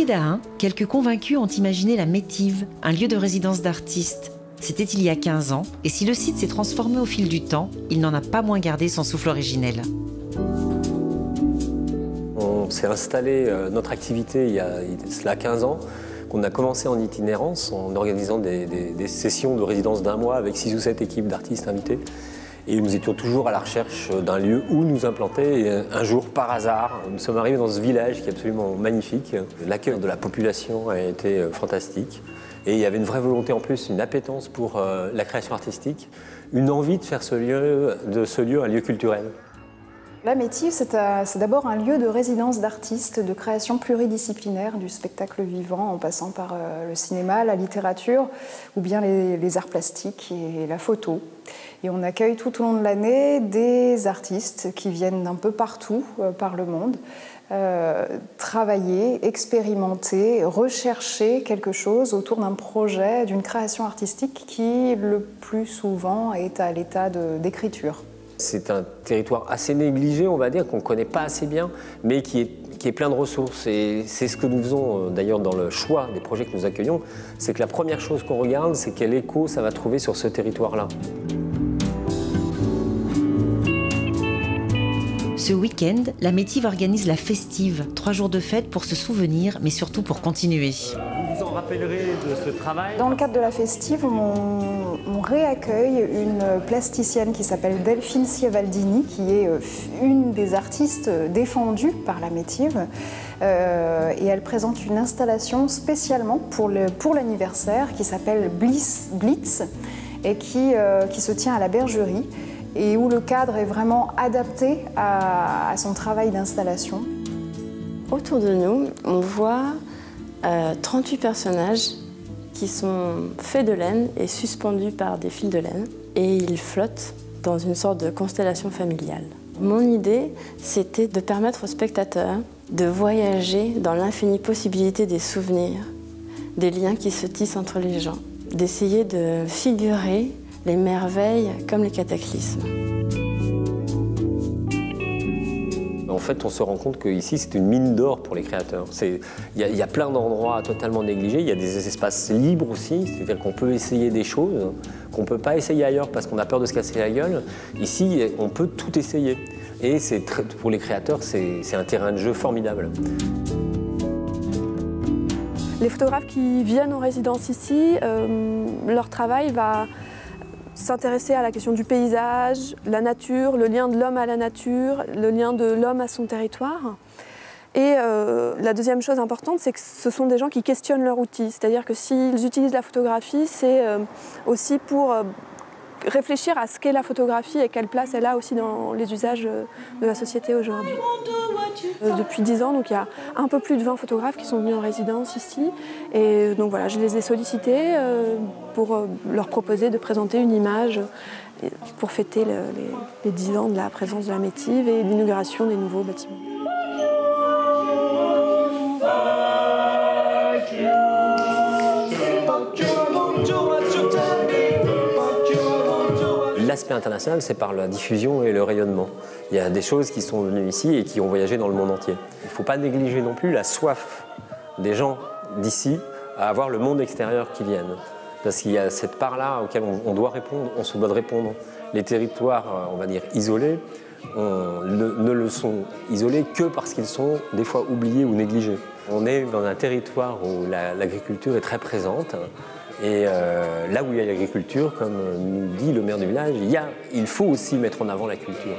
pied d'Ahin, quelques convaincus ont imaginé la Métive, un lieu de résidence d'artistes. C'était il y a 15 ans, et si le site s'est transformé au fil du temps, il n'en a pas moins gardé son souffle originel. On s'est installé notre activité il y a cela 15 ans, qu'on a commencé en itinérance, en organisant des sessions de résidence d'un mois avec 6 ou 7 équipes d'artistes invités. Et nous étions toujours à la recherche d'un lieu où nous implanter. Et un jour, par hasard, nous sommes arrivés dans ce village qui est absolument magnifique. L'accueil de la population a été fantastique. Et il y avait une vraie volonté en plus, une appétence pour la création artistique, une envie de faire de ce lieu un lieu culturel. La Métive, c'est d'abord un lieu de résidence d'artistes, de création pluridisciplinaire, du spectacle vivant en passant par le cinéma, la littérature ou bien les arts plastiques et la photo. Et on accueille tout au long de l'année des artistes qui viennent d'un peu partout par le monde, travailler, expérimenter, rechercher quelque chose autour d'un projet, d'une création artistique qui, le plus souvent, est à l'état d'écriture. C'est un territoire assez négligé, on va dire, qu'on ne connaît pas assez bien, mais qui est plein de ressources. Et c'est ce que nous faisons d'ailleurs dans le choix des projets que nous accueillons, c'est que la première chose qu'on regarde, c'est quel écho ça va trouver sur ce territoire-là. Ce week-end, la Métive organise la Festive, 3 jours de fête pour se souvenir, mais surtout pour continuer. Vous vous en rappellerez de ce travail? Dans le cadre de la Festive, on réaccueille une plasticienne qui s'appelle Delphine Sievaldini, qui est une des artistes défendues par la Métive. Et elle présente une installation spécialement pour l'anniversaire qui s'appelle Blitz et qui se tient à la Bergerie, et où le cadre est vraiment adapté à son travail d'installation. Autour de nous, on voit 38 personnages qui sont faits de laine et suspendus par des fils de laine, et ils flottent dans une sorte de constellation familiale. Mon idée, c'était de permettre aux spectateurs de voyager dans l'infinie possibilité des souvenirs, des liens qui se tissent entre les gens, d'essayer de figurer les merveilles comme les cataclysmes. En fait, on se rend compte qu'ici, c'est une mine d'or pour les créateurs. Il y a plein d'endroits totalement négligés, il y a des espaces libres aussi, c'est-à-dire qu'on peut essayer des choses qu'on ne peut pas essayer ailleurs parce qu'on a peur de se casser la gueule. Ici, on peut tout essayer. Et pour les créateurs, c'est un terrain de jeu formidable. Les photographes qui viennent en résidence ici, leur travail va s'intéresser à la question du paysage, la nature, le lien de l'homme à la nature, le lien de l'homme à son territoire. Et la deuxième chose importante, c'est que ce sont des gens qui questionnent leur outil. C'est-à-dire que s'ils utilisent la photographie, c'est aussi pour réfléchir à ce qu'est la photographie et quelle place elle a aussi dans les usages de la société aujourd'hui. Depuis 10 ans, donc, il y a un peu plus de 20 photographes qui sont venus en résidence ici. Et donc voilà, je les ai sollicités pour leur proposer de présenter une image pour fêter les 10 ans de la présence de la Métive et l'inauguration des nouveaux bâtiments. L'aspect international, c'est par la diffusion et le rayonnement. Il y a des choses qui sont venues ici et qui ont voyagé dans le monde entier. Il ne faut pas négliger non plus la soif des gens d'ici à avoir le monde extérieur qui vienne. Parce qu'il y a cette part-là auquel on doit répondre, on se doit de répondre. Les territoires, on va dire, isolés, ne le sont isolés que parce qu'ils sont des fois oubliés ou négligés. On est dans un territoire où l'agriculture est très présente. Et là où il y a l'agriculture, comme nous dit le maire du village, il faut aussi mettre en avant la culture.